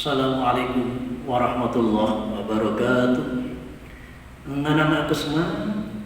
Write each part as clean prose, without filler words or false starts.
Assalamualaikum warahmatullahi wabarakatuh. Anak-anakku semua,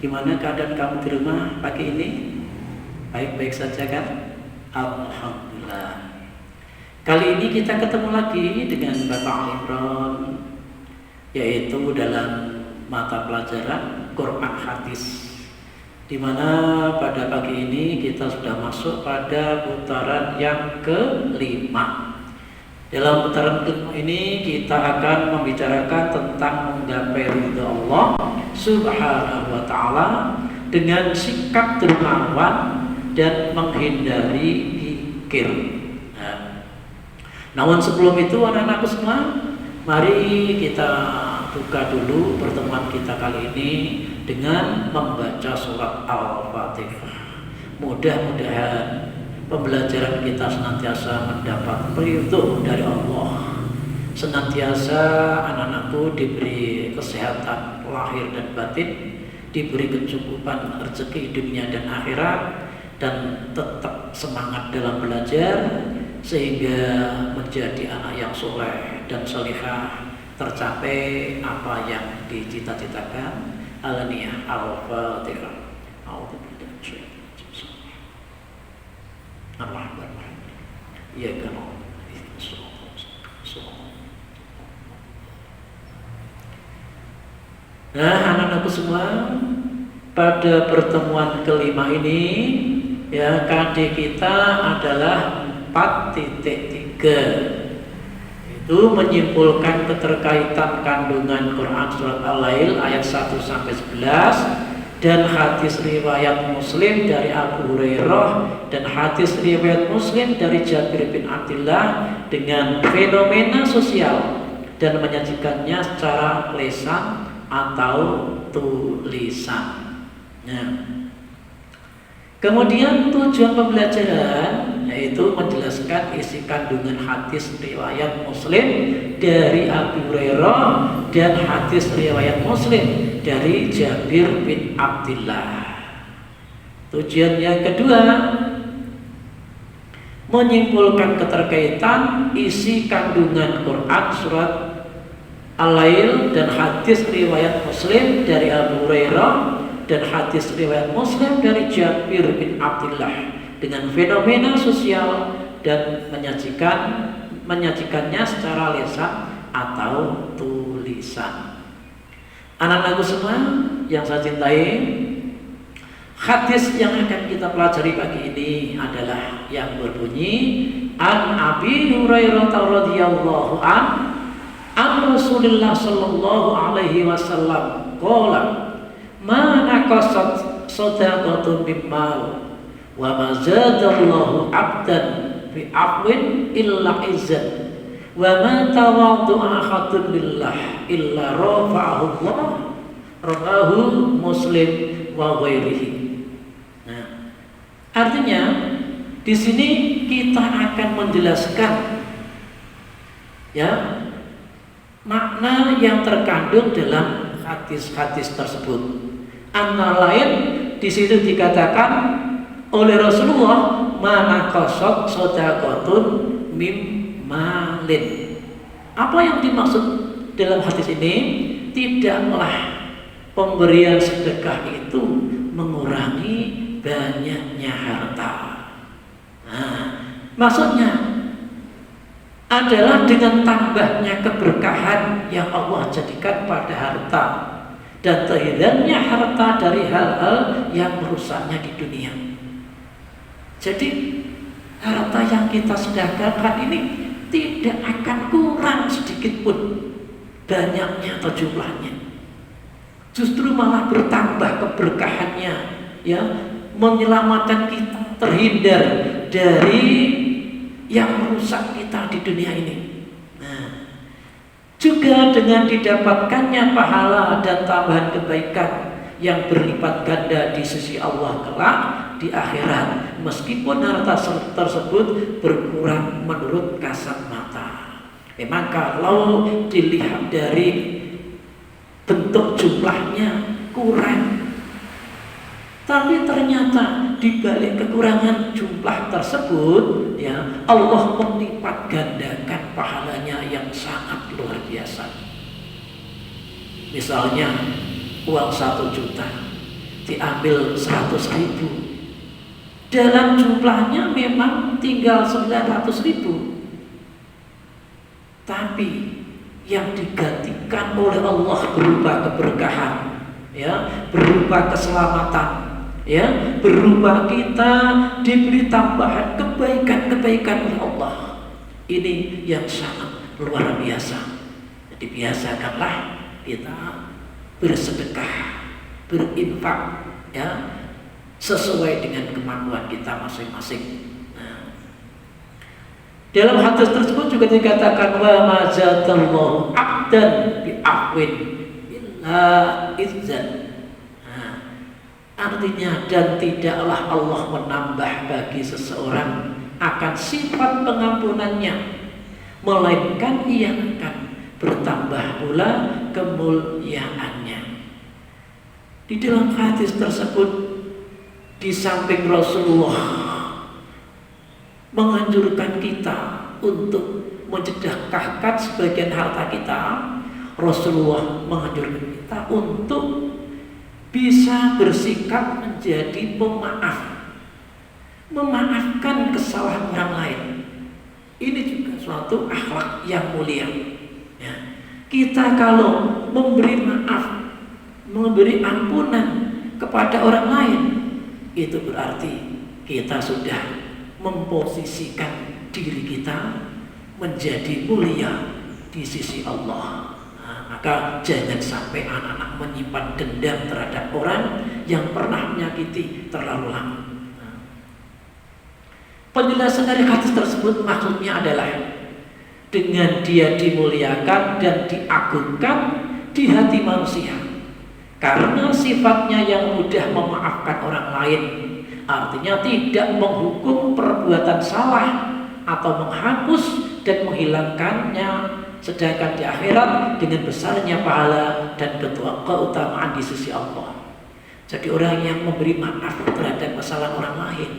gimana keadaan kamu di rumah pagi ini? Baik-baik saja kan? Alhamdulillah. Kali ini kita ketemu lagi dengan Bapak Imron, yaitu dalam mata pelajaran Quran Hadis, di mana pada pagi ini kita sudah masuk pada putaran yang kelima. Dalam putaran kelima ini kita akan membicarakan tentang menggapai ridha Allah Subhanahu wa ta'ala dengan sikap dermawan dan menghindari kikir. Namun sebelum itu anak-anakku semua, mari kita buka dulu pertemuan kita kali ini dengan membaca surat Al-Fatihah. Mudah-mudahan pembelajaran kita senantiasa mendapat peridho dari Allah. Senantiasa anak-anakku diberi kesehatan lahir dan batin, diberi kecukupan rezeki dunia dan akhirat, dan tetap semangat dalam belajar sehingga menjadi anak yang soleh dan salihah, tercapai apa yang dicita-citakan. Al-Niyah Al-Fatihah. Nah, anak-anakku semua, pada pertemuan kelima ini ya, KD kita adalah 4.3, itu menyimpulkan keterkaitan kandungan Quran surat Al-Lail ayat 1-11 dan hadis riwayat Muslim dari Abu Hurairah dan hadis riwayat Muslim dari Jabir bin Abdullah dengan fenomena sosial dan menyajikannya secara lisan atau tulisan. Nah, kemudian tujuan pembelajaran yaitu menjelaskan isi kandungan hadis riwayat Muslim dari Abu Hurairah dan hadis riwayat Muslim dari Jabir bin Abdullah. Tujuan yang kedua, menyimpulkan keterkaitan isi kandungan Quran surat Al-Lail dan hadis riwayat Muslim dari Abu Hurairah dan hadis riwayat Muslim dari Jabir bin Abdullah dengan fenomena sosial dan menyajikannya secara lisan atau tulisan. Anak-anakku semua yang saya cintai, hadis yang akan kita pelajari pagi ini adalah yang berbunyi An Abi Hurairah radhiyallahu an Rasulullah sallallahu alaihi wasallam qala ma naqasat sadaqatun min mal wa ma zadallahu 'abdan bi afwin illa izzat wa ma tawaddu'a ahadun lillah illa rafa'ahu Allah, rawahu Muslim wa ghairihi. Nah, artinya di sini kita akan menjelaskan ya makna yang terkandung dalam hadis-hadis tersebut. Antara lain di situ dikatakan oleh Rasulullah, mana qasad shadaqatun mim malin. Apa yang dimaksud dalam hadis ini? Tidaklah pemberian sedekah itu mengurangi banyaknya harta. Nah, maksudnya adalah dengan tambahnya keberkahan yang Allah jadikan pada harta dan terhindarinya harta dari hal-hal yang merusaknya di dunia. Jadi harta yang kita sedekahkan ini tidak akan kurang sedikit pun banyaknya atau jumlahnya, justru malah bertambah keberkahannya, ya, menyelamatkan kita terhindar dari yang merusak kita di dunia ini. Nah, juga dengan didapatkannya pahala dan tambahan kebaikan yang berlipat ganda di sisi Allah kelak di akhirat, meskipun harta tersebut berkurang menurut kasat mata. Memang kalau dilihat dari bentuk jumlahnya kurang, tapi ternyata di balik kekurangan jumlah tersebut, ya, Allah melipat gandakan pahalanya yang sangat luar biasa. Misalnya uang 1 juta diambil 100.000, dalam jumlahnya memang tinggal 900.000, tapi yang digantikan oleh Allah berupa keberkahan, ya, berupa keselamatan, ya, berupa kita diberi tambahan kebaikan-kebaikan oleh Allah. Ini yang sangat luar biasa. Jadi biasakanlah kita bersedekah, berinfak, ya, sesuai dengan kemampuan kita masing-masing. Dalam hadis tersebut juga dikatakan wa ma zadallahu 'abdan bi afwin illa izzan. Artinya, dan tidaklah Allah menambah bagi seseorang akan sifat pengampunannya, melainkan ia akan bertambah pula kemuliaannya. Di dalam hadis tersebut, di samping Rasulullah menganjurkan kita untuk mensedekahkan sebagian harta kita, Rasulullah menganjurkan kita untuk bisa bersikap menjadi pemaaf, memaafkan kesalahan orang lain. Ini juga suatu akhlak yang mulia, ya. Kita kalau memberi maaf, memberi ampunan kepada orang lain, itu berarti kita sudah memposisikan diri kita menjadi mulia di sisi Allah. Maka jangan sampai anak-anak menyimpan dendam terhadap orang yang pernah menyakiti terlalu lama. Penjelasan dari hadis tersebut maksudnya adalah dengan dia dimuliakan dan diagungkan di hati manusia karena sifatnya yang mudah memaafkan orang lain. Artinya tidak menghukum perbuatan salah atau menghapus dan menghilangkannya, sedangkan di akhirat dengan besarnya pahala dan keutamaan di sisi Allah. Jadi orang yang memberi maaf terhadap kesalahan orang lain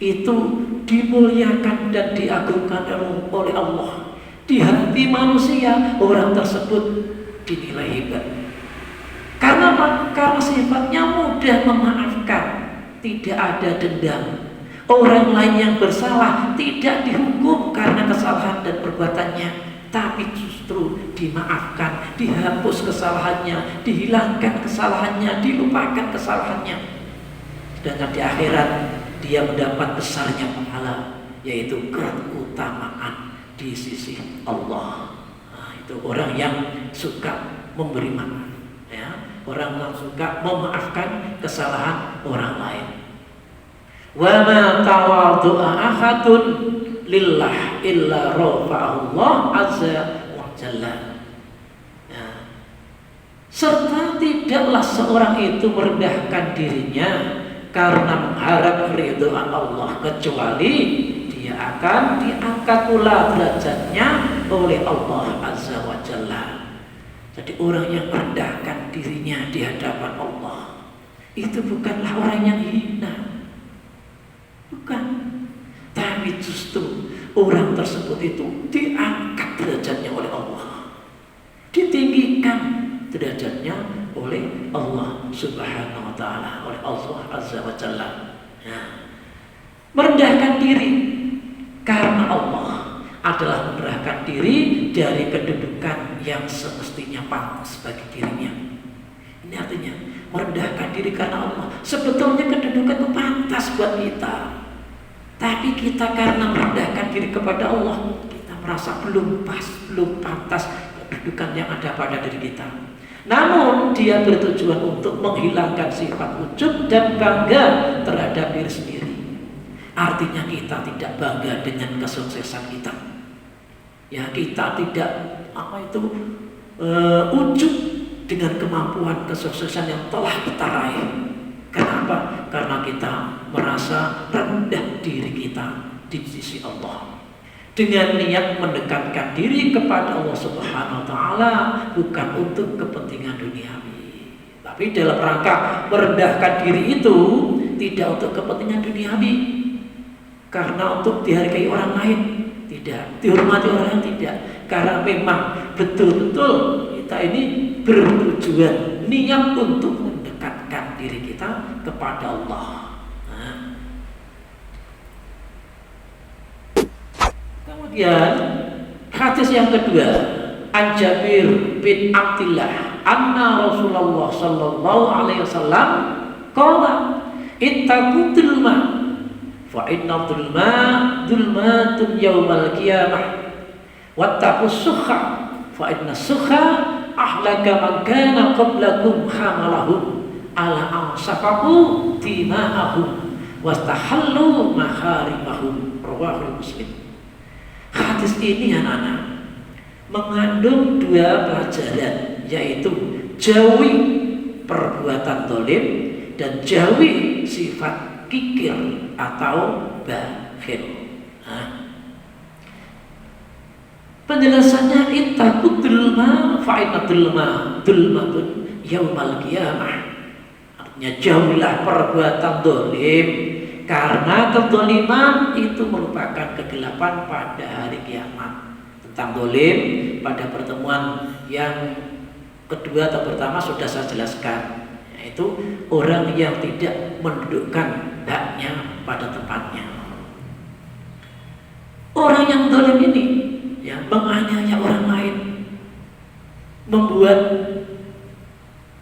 itu dimuliakan dan diagungkan oleh Allah. Di hati manusia orang tersebut dinilai hebat. Karena apa? Karena sifatnya mudah memaafkan, tidak ada dendam. Orang lain yang bersalah tidak dihukum karena kesalahan dan perbuatannya, tapi justru dimaafkan, dihapus kesalahannya, dihilangkan kesalahannya, dilupakan kesalahannya. Sedangkan di akhirat dia mendapat besarnya pahala, yaitu keutamaan di sisi Allah. Nah, itu orang yang suka memberi maaf, ya, orang yang suka memaafkan kesalahan orang lain. Wa ma tawadhu'a ahadun lillah illa rafa'ahu Allah azza wa jalla. Ya. Serta tidaklah seorang itu merendahkan dirinya karena mengharap keridhaan Allah, kecuali dia akan diangkat pula derajatnya oleh Allah azza wa jalla. Jadi orang yang merendahkan dirinya di hadapan Allah itu bukanlah orang yang hina, bukan, tapi justru orang tersebut itu diangkat derajatnya oleh Allah, ditinggikan derajatnya oleh Allah Subhanahu wa Ta'ala, oleh Allah Azza wa Jalla. Ya. Merendahkan diri karena Allah adalah merendahkan diri dari kedudukan yang semestinya pantas bagi dirinya. Ini artinya merendahkan diri karena Allah. Sebetulnya kedudukan itu pantas buat kita, tapi kita karena merendahkan diri kepada Allah, kita merasa belum pas, belum pantas kedudukan yang ada pada diri kita. Namun dia bertujuan untuk menghilangkan sifat ujub dan bangga terhadap diri sendiri. Artinya kita tidak bangga dengan kesuksesan kita. Ya, kita tidak ujub dengan kemampuan kesuksesan yang telah kita raih. Kenapa? Karena kita merasa rendah diri kita di sisi Allah. Dengan niat mendekatkan diri kepada Allah Subhanahu wa Ta'ala, bukan untuk kepentingan duniawi, tapi dalam rangka merendahkan diri itu tidak untuk kepentingan duniawi, karena untuk dihargai orang lain, tidak, dihormati orang lain, tidak, karena memang betul-betul kita ini bertujuan niat untuk mendekatkan diri kita kepada Allah. Kemudian hadis yang kedua, An Jabir bin Abdillah anna Rasulullah sallallahu alaihi wasallam qala ittaqu dzulma fa inna dzulma dzulmatun yaumal qiyamah wattaqu sukha fa inna sukha ahlaka man kana qablakum hamalahum ala ansafahu dima'ahum wastahallu maharimahum. Rawahul Muslim. Hadis ini anak-anak mengandung dua pelajaran, yaitu jauhi perbuatan dolim dan jauhi sifat kikir atau bakhil. Penjelasannya ittaqud dzulma fa inna dzulma dzulmatun yaumal qiyamah. Artinya jauhilah perbuatan dolim, karena kezaliman itu merupakan kegelapan pada hari kiamat. Tentang dolim pada pertemuan yang kedua atau pertama sudah saya jelaskan, yaitu orang yang tidak mendudukkan haknya pada tempatnya. Orang yang dolim ini ya menganiaya orang lain, membuat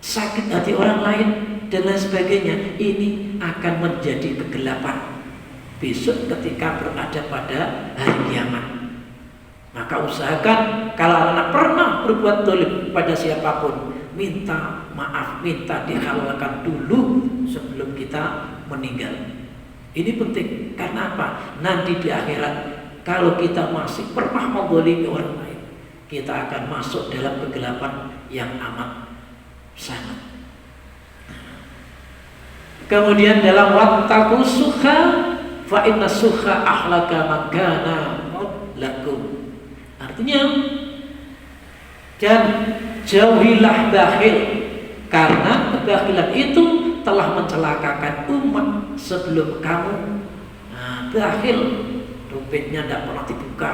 sakit hati orang lain dan lain sebagainya, ini akan menjadi kegelapan besok ketika berada pada hari kiamat. Maka usahakan kalau anak pernah berbuat dolim pada siapapun, minta maaf, minta dihalalkan dulu sebelum kita meninggal. Ini penting, karena apa? Nanti di akhirat kalau kita masih pernah mendolimi orang lain, kita akan masuk dalam kegelapan yang amat sangat. Kemudian dalam wattaqu sukha fa inna sukha ahlaka man kana lakum. Artinya, dan jauhilah bakhil, karena kebakhilan itu telah mencelakakan umat sebelum kamu. Bakhil, dompetnya tidak pernah dibuka,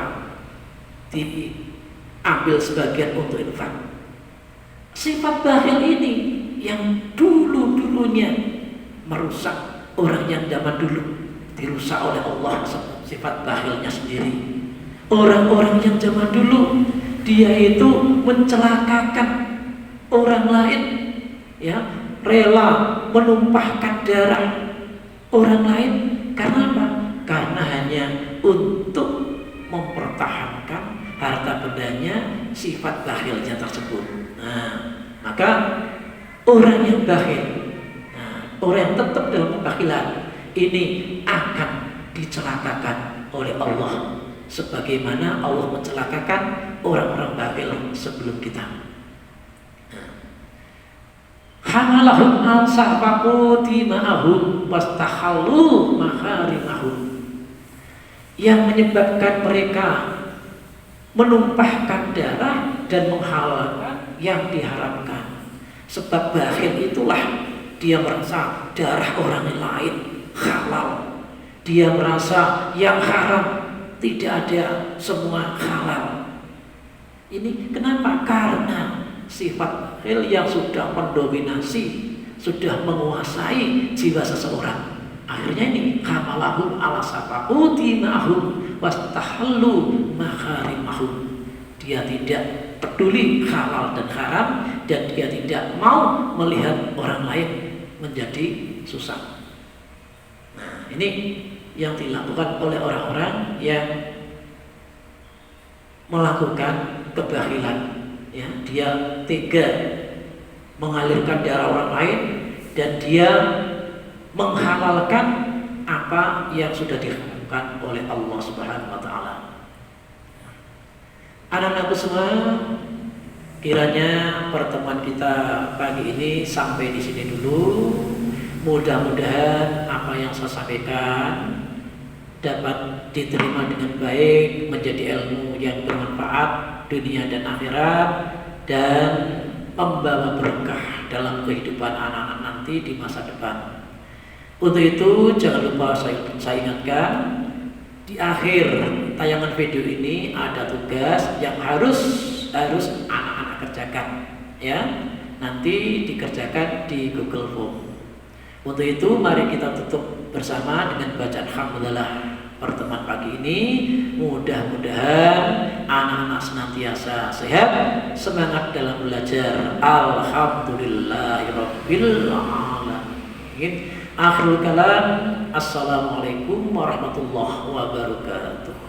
diambil sebagian untuk infak. Sifat bakhil ini yang dulunya merusak orang yang zaman dulu, dirusak oleh Allah sifat bakhilnya sendiri. Orang-orang yang zaman dulu dia itu mencelakakan orang lain, ya, rela menumpahkan darah orang lain. Karena apa? Karena hanya untuk mempertahankan harta bendanya, sifat bakhilnya tersebut. Maka orang yang bakhil, orang yang tetap dalam kebakhilan ini akan dicelakakan oleh Allah, sebagaimana Allah mencelakakan orang-orang bakhil sebelum kita. Hamalahum ansafaqu dima'ahum wastahallu maharimahum, yang menyebabkan mereka menumpahkan darah dan menghalalkan yang diharamkan. Sebab bakhil itulah dia merasa darah orang lain halal, dia merasa yang haram tidak ada, semua halal. Ini kenapa? Karena sifat bakhil yang sudah mendominasi, sudah menguasai jiwa seseorang. Akhirnya ini hamalahum ala safaqu dima'ahum wastahallu maharimahum. Dia tidak peduli halal dan haram, dan dia tidak mau melihat orang lain menjadi susah. Ini yang dilakukan oleh orang-orang yang melakukan kebakhilan, ya, dia tega mengalirkan darah orang lain dan dia menghalalkan apa yang sudah diharamkan oleh Allah Subhanahu wa taala. Anak-anakku semua, kiranya pertemuan kita pagi ini sampai di sini dulu. Mudah-mudahan apa yang saya sampaikan dapat diterima dengan baik, menjadi ilmu yang bermanfaat dunia dan akhirat, dan membawa berkah dalam kehidupan anak-anak nanti di masa depan. Untuk itu jangan lupa saya ingatkan, di akhir tayangan video ini ada tugas yang harus anak-anak kerjakan, ya. Nanti dikerjakan di Google Form. Untuk itu mari kita tutup bersama dengan bacaan hamdalah pertemuan pagi ini. Mudah-mudahan anak-anak senantiasa sehat, semangat dalam belajar. Alhamdulillahirabbil alamin. Akhirul kalam, assalamualaikum warahmatullahi wabarakatuh.